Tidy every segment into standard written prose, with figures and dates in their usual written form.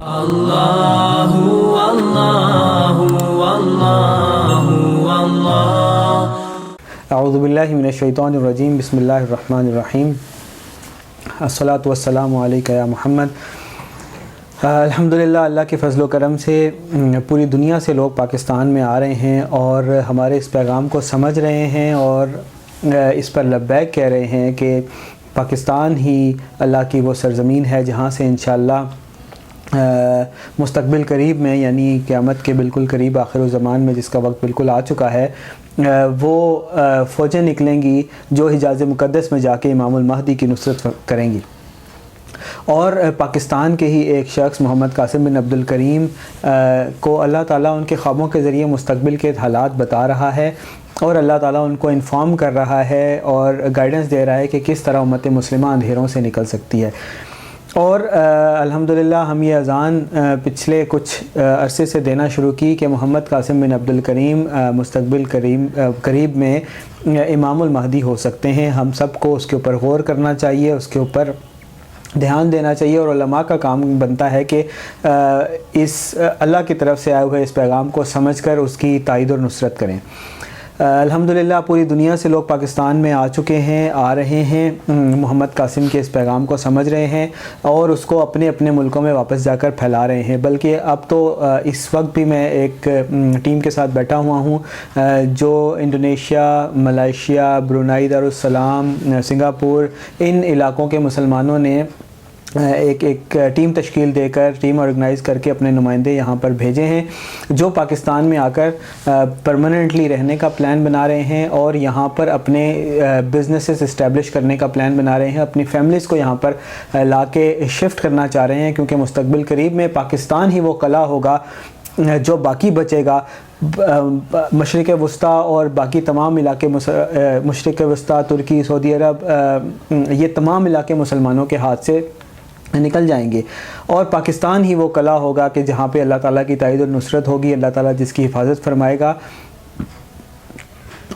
اللہ اللہ اللہ اللہ۔ اعوذ باللہ من الشیطان الرجیم، بسم اللہ الرحمن الرحیم، الصلاۃ والسلام علیک یا محمد۔ الحمدللہ اللہ کے فضل و کرم سے پوری دنیا سے لوگ پاکستان میں آ رہے ہیں اور ہمارے اس پیغام کو سمجھ رہے ہیں اور اس پر لبیک کہہ رہے ہیں کہ پاکستان ہی اللہ کی وہ سرزمین ہے جہاں سے انشاءاللہ مستقبل قریب میں، یعنی قیامت کے بالکل قریب آخر الزمان میں جس کا وقت بالکل آ چکا ہے، وہ فوجیں نکلیں گی جو حجاز مقدس میں جا کے امام المہدی کی نصرت کریں گی۔ اور پاکستان کے ہی ایک شخص محمد قاسم بن عبد الکریم کو اللہ تعالیٰ ان کے خوابوں کے ذریعے مستقبل کے حالات بتا رہا ہے اور اللہ تعالیٰ ان کو انفارم کر رہا ہے اور گائیڈنس دے رہا ہے کہ کس طرح امت مسلمہ اندھیروں سے نکل سکتی ہے۔ اور الحمدللہ ہم یہ اذان پچھلے کچھ عرصے سے دینا شروع کی کہ محمد قاسم بن عبد الکریم مستقبل قریب میں امام المہدی ہو سکتے ہیں۔ ہم سب کو اس کے اوپر غور کرنا چاہیے، اس کے اوپر دھیان دینا چاہیے اور علماء کا کام بنتا ہے کہ اس اللہ کی طرف سے آئے ہوئے اس پیغام کو سمجھ کر اس کی تائید اور نصرت کریں۔ الحمدللہ پوری دنیا سے لوگ پاکستان میں آ چکے ہیں، آ رہے ہیں، محمد قاسم کے اس پیغام کو سمجھ رہے ہیں اور اس کو اپنے اپنے ملکوں میں واپس جا کر پھیلا رہے ہیں۔ بلکہ اب تو اس وقت بھی میں ایک ٹیم کے ساتھ بیٹھا ہوا ہوں جو Indonesia, Malaysia, Brunei Darussalam, Singapore, ان علاقوں کے مسلمانوں نے ایک ٹیم تشکیل دے کر، ٹیم آرگنائز کر کے اپنے نمائندے یہاں پر بھیجے ہیں جو پاکستان میں آ کر پرماننٹلی رہنے کا پلان بنا رہے ہیں اور یہاں پر اپنے بزنسز اسٹیبلش کرنے کا پلان بنا رہے ہیں، اپنی فیملیز کو یہاں پر لا کے شفٹ کرنا چاہ رہے ہیں، کیونکہ مستقبل قریب میں پاکستان ہی وہ قلعہ ہوگا جو باقی بچے گا۔ مشرق وسطیٰ اور باقی تمام علاقے، مشرق وسطیٰ، ترکی، سعودی عرب، یہ تمام علاقے مسلمانوں کے ہاتھ سے نکل جائیں گے اور پاکستان ہی وہ قلعہ ہوگا کہ جہاں پہ اللہ تعالیٰ کی تائید اور نصرت ہوگی، اللہ تعالیٰ جس کی حفاظت فرمائے گا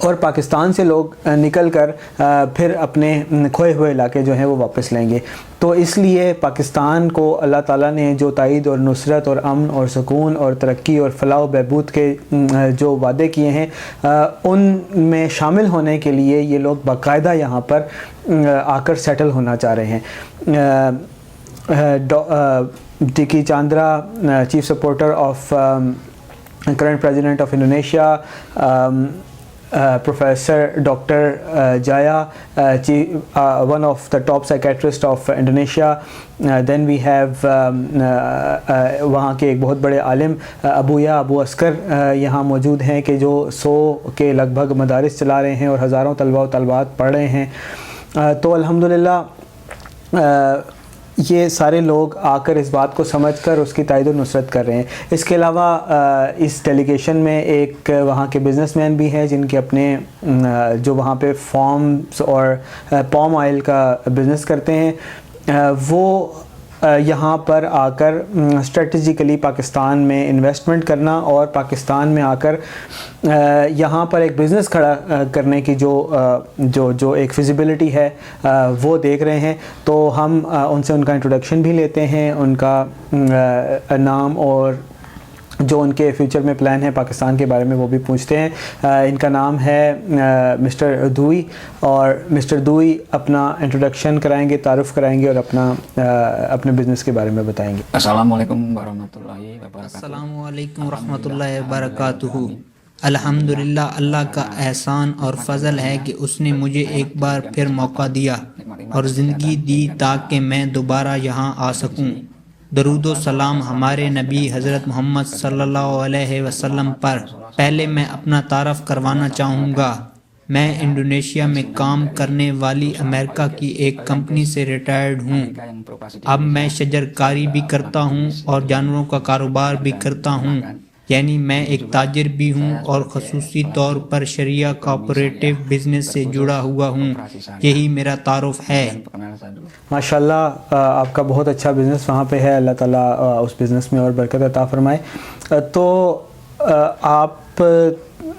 اور پاکستان سے لوگ نکل کر پھر اپنے کھوئے ہوئے علاقے جو ہیں وہ واپس لیں گے۔ تو اس لیے پاکستان کو اللہ تعالیٰ نے جو تائید اور نصرت اور امن اور سکون اور ترقی اور فلاح و بہبود کے جو وعدے کیے ہیں ان میں شامل ہونے کے لیے یہ لوگ باقاعدہ یہاں پر آ کر سیٹل ہونا چاہ رہے ہیں۔ Dicky Chandra, chief supporter of current president of Indonesia, professor doctor Jaya, one of the top psychiatrist of Indonesia, then we have وہاں کے ایک بہت بڑے عالم ابو عسکر یہاں موجود ہیں کہ جو 100 کے لگ بھگ مدارس چلا رہے ہیں اور ہزاروں طلباء و طالبات پڑھ رہے ہیں۔ تو الحمدللہ یہ سارے لوگ آ کر اس بات کو سمجھ کر اس کی تائید و نصرت کر رہے ہیں۔ اس کے علاوہ اس ڈیلیگیشن میں ایک وہاں کے بزنس مین بھی ہیں جن کے اپنے جو وہاں پہ فارمز اور پام آئل کا بزنس کرتے ہیں، وہ یہاں پر آ کر اسٹریٹجیکلی پاکستان میں انویسٹمنٹ کرنا اور پاکستان میں آ کر یہاں پر ایک بزنس کھڑا کرنے کی جو ایک فیزیبلٹی ہے وہ دیکھ رہے ہیں۔ تو ہم ان سے ان کا انٹروڈکشن بھی لیتے ہیں، ان کا نام اور جو ان کے فیوچر میں پلان ہے پاکستان کے بارے میں وہ بھی پوچھتے ہیں۔ ان کا نام ہے مسٹر دوئی، اور مسٹر دوئی اپنا انٹروڈکشن کرائیں گے، تعارف کرائیں گے اور اپنے بزنس کے بارے میں بتائیں گے۔ السلام علیکم ورحمۃ اللہ وبرکاتہ۔ السلام علیکم ورحمۃ اللہ وبرکاتہ۔ الحمدللہ اللہ کا احسان اور فضل ہے کہ اس نے مجھے ایک بار پھر موقع دیا اور زندگی دی تاکہ میں دوبارہ یہاں آ سکوں۔ درود و سلام ہمارے نبی حضرت محمد صلی اللہ علیہ وسلم پر۔ پہلے میں اپنا تعارف کروانا چاہوں گا۔ میں انڈونیشیا میں کام کرنے والی امریکہ کی ایک کمپنی سے ریٹائرڈ ہوں۔ اب میں شجر کاری بھی کرتا ہوں اور جانوروں کا کاروبار بھی کرتا ہوں، یعنی میں ایک تاجر بھی ہوں اور خصوصی طور پر شریعہ کوآپریٹو بزنس سے جڑا ہوا ہوں۔ یہی میرا تعارف ہے۔ ماشاءاللہ آپ کا بہت اچھا بزنس وہاں پہ ہے، اللہ تعالیٰ اس بزنس میں اور برکت عطا فرمائے۔ تو آپ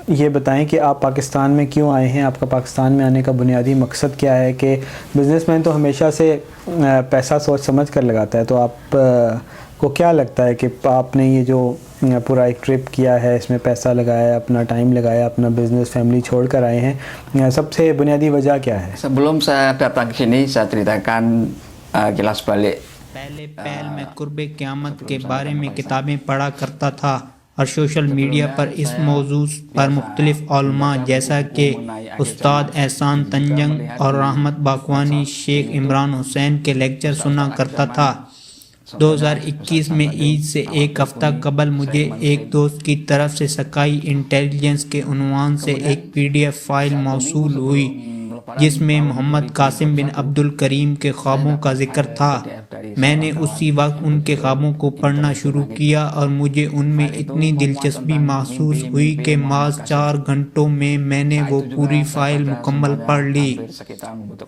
یہ بتائیں کہ آپ پاکستان میں کیوں آئے ہیں، آپ کا پاکستان میں آنے کا بنیادی مقصد کیا ہے؟ کہ بزنس مین تو ہمیشہ سے پیسہ سوچ سمجھ کر لگاتا ہے، تو آپ کو کیا لگتا ہے کہ آپ نے یہ جو پورا ایک ٹرپ کیا ہے، اس میں پیسہ لگایا، اپنا ٹائم لگایا، اپنا بزنس فیملی چھوڑ کر آئے ہیں، سب سے بنیادی وجہ کیا ہے؟ Sebelum saya datang ke sini, saya ceritakan kilas balik. پہلے میں قرب قیامت کے بارے میں کتابیں پڑھا کرتا تھا اور سوشل میڈیا پر اس موضوع پر مختلف علماء جیسا کہ استاد احسان تنجنگ اور رحمت باقوانی، شیخ عمران حسین کے لیکچر سنا کرتا تھا۔ 2021 میں عید سے ایک ہفتہ قبل مجھے ایک دوست کی طرف سے سکائی انٹیلیجنس کے عنوان سے ایک PDF فائل موصول ہوئی جس میں محمد قاسم بن عبد الکریم کے خوابوں کا ذکر تھا۔ میں نے اسی وقت ان کے خوابوں کو پڑھنا شروع کیا اور مجھے ان میں اتنی دلچسپی محسوس ہوئی کہ محض 4 گھنٹوں میں نے وہ پوری فائل مکمل پڑھ لی۔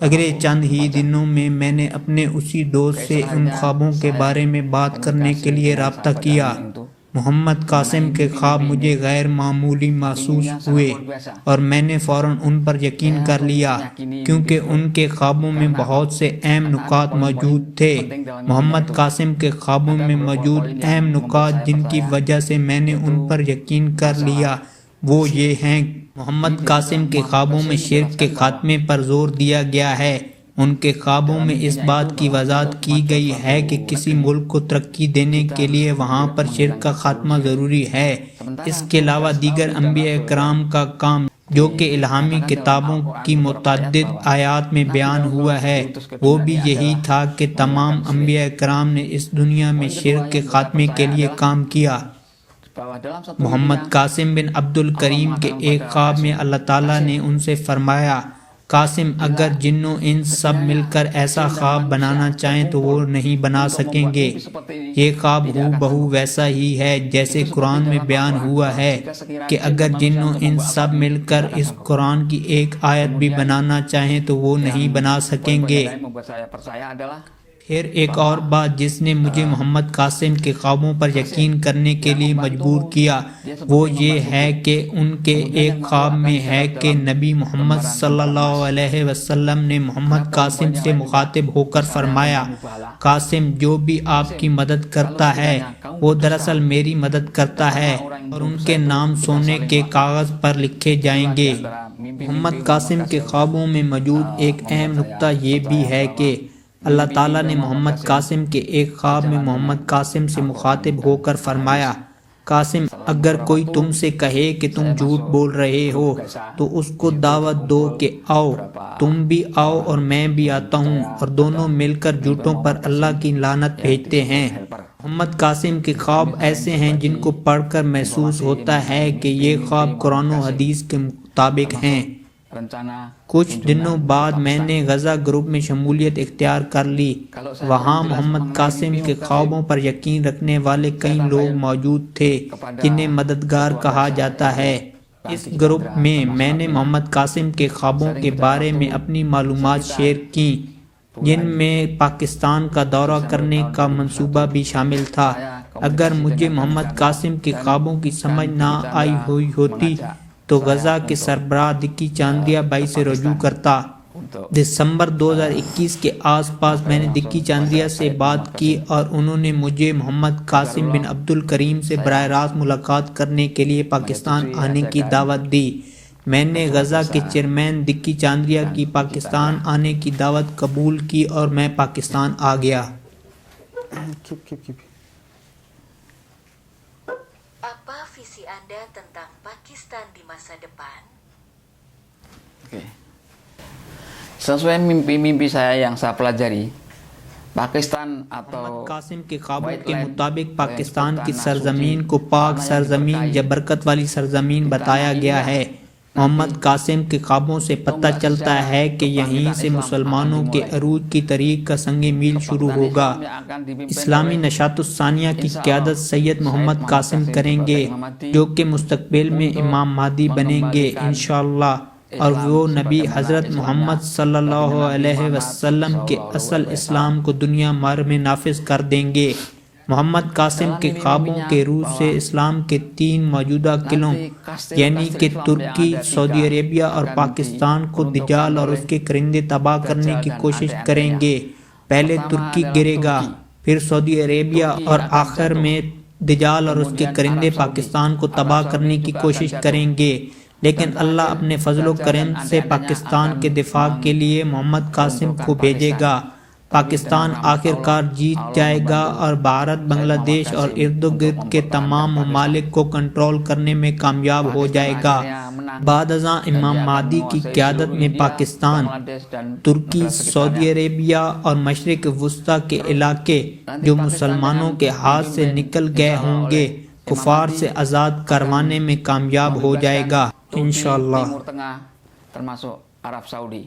اگلے چند ہی دنوں میں نے اپنے اسی دوست سے ان خوابوں کے بارے میں بات کرنے کے لیے رابطہ کیا۔ محمد قاسم کے خواب مجھے غیر معمولی محسوس ہوئے اور میں نے فوراً ان پر یقین کر لیا کیونکہ ان کے خوابوں میں بہت سے اہم نکات موجود تھے۔ محمد قاسم کے خوابوں میں موجود اہم نکات جن کی وجہ سے میں نے ان پر یقین کر لیا وہ یہ ہیں: محمد قاسم کے خوابوں میں شرک کے خاتمے پر زور دیا گیا ہے۔ ان کے خوابوں میں اس بات کی وضاحت کی گئی ہے کہ کسی ملک کو ترقی دینے کے لیے وہاں پر شرک کا خاتمہ ضروری ہے۔ اس کے علاوہ دیگر انبیاء کرام کا کام جو کہ الہامی کتابوں کی متعدد آیات میں بیان ہوا ہے وہ بھی یہی تھا کہ تمام انبیاء کرام نے اس دنیا میں شرک کے خاتمے کے لیے کام کیا۔ محمد قاسم بن عبد الکریم کے ایک خواب میں اللہ تعالیٰ نے ان سے فرمایا: قاسم، اگر جنوں ان سب مل کر ایسا خواب بنانا چاہیں تو وہ نہیں بنا سکیں گے۔ یہ خواب ہو بہو ویسا ہی ہے جیسے قرآن میں بیان ہوا ہے کہ اگر جنوں ان سب مل کر اس قرآن کی ایک آیت بھی بنانا چاہیں تو وہ نہیں بنا سکیں گے۔ پھر ایک اور بات جس نے مجھے محمد قاسم کے خوابوں پر یقین کرنے کے لیے مجبور کیا وہ یہ ہے کہ ان کے ایک خواب میں ہے کہ نبی محمد صلی اللہ علیہ وسلم نے محمد قاسم سے مخاطب ہو کر فرمایا: قاسم، جو بھی آپ کی مدد کرتا ہے وہ دراصل میری مدد کرتا ہے اور ان کے نام سونے کے کاغذ پر لکھے جائیں گے۔ محمد قاسم کے خوابوں میں موجود ایک اہم نقطہ یہ بھی ہے کہ اللہ تعالیٰ نے محمد قاسم کے ایک خواب میں محمد قاسم سے مخاطب ہو کر فرمایا: قاسم، اگر کوئی تم سے کہے کہ تم جھوٹ بول رہے ہو تو اس کو دعوت دو کہ آؤ، تم بھی آؤ اور میں بھی آتا ہوں، اور دونوں مل کر جھوٹوں پر اللہ کی لعنت بھیجتے ہیں۔ محمد قاسم کے خواب ایسے ہیں جن کو پڑھ کر محسوس ہوتا ہے کہ یہ خواب قرآن و حدیث کے مطابق ہیں۔ کچھ دنوں بعد میں نے غزہ گروپ میں شمولیت اختیار کر لی۔ وہاں محمد قاسم کے خوابوں پر یقین رکھنے والے کئی لوگ موجود تھے جنہیں مددگار کہا جاتا ہے۔ اس گروپ میں نے محمد قاسم کے خوابوں کے بارے میں اپنی معلومات شیئر کی جن میں پاکستان کا دورہ کرنے کا منصوبہ بھی شامل تھا۔ اگر مجھے محمد قاسم کے خوابوں کی سمجھ نہ آئی ہوئی ہوتی تو غزہ کے سربراہ دکی چاندیا بھائی سے رجوع کرتا۔ دسمبر 2021 کے آس پاس میں نے دکی چاندیا سے بات کی اور انہوں نے مجھے محمد قاسم بن عبد الکریم سے براہ راست ملاقات کرنے کے لیے پاکستان آنے کی دعوت دی۔ میں نے غزہ کے چیئرمین دکی چاندیا کی پاکستان آنے کی دعوت قبول کی اور میں پاکستان آ گیا۔ Apa visi Anda tentang Pakistan di masa depan? Oke. Sesuai mimpi-mimpi saya yang saya pelajari, Pakistan محمد قاسم کے خوابوں کے مطابق پاکستان کی سرزمین کو پاک سرزمین یا برکت والی سرزمین بتایا گیا ہے۔ محمد قاسم کے خوابوں سے پتہ چلتا ہے کہ یہیں سے مسلمانوں کے عروج کی تاریخ کا سنگ میل شروع ہوگا۔ اسلامی نشاط الثانیہ کی قیادت سید محمد قاسم کریں گے جو کہ مستقبل میں امام مہدی بنیں گے انشاءاللہ، اور وہ نبی حضرت محمد صلی اللہ علیہ وسلم کے اصل اسلام کو دنیا بھر میں نافذ کر دیں گے۔ محمد قاسم کے خوابوں کے روح سے اسلام کے 3 موجودہ قلعوں یعنی کہ ترکی، سعودی عربیہ اور پاکستان کو دجال اور اس کے کرندے تباہ کرنے کی کوشش کریں گے۔ پہلے ترکی گرے گا، پھر سعودی عربیہ اور آخر میں دجال اور اس کے کرندے پاکستان کو تباہ کرنے کی کوشش کریں گے، لیکن اللہ اپنے فضل و کرم سے پاکستان کے دفاع کے لیے محمد قاسم کو بھیجے گا۔ پاکستان آخر کار جیت جائے گا اور بھارت، بنگلہ دیش اور ارد گرد کے تمام ممالک کو کنٹرول کرنے میں کامیاب ہو جائے گا۔ بعد ازاں امام مہدی کی قیادت میں پاکستان، ترکی، سعودی عربیہ اور مشرق وسطیٰ کے علاقے جو مسلمانوں کے ہاتھ سے نکل گئے ہوں گے، کفار سے آزاد کروانے میں کامیاب ہو جائے گا انشاءاللہ۔ Timur Tengah termasuk Arab Saudi.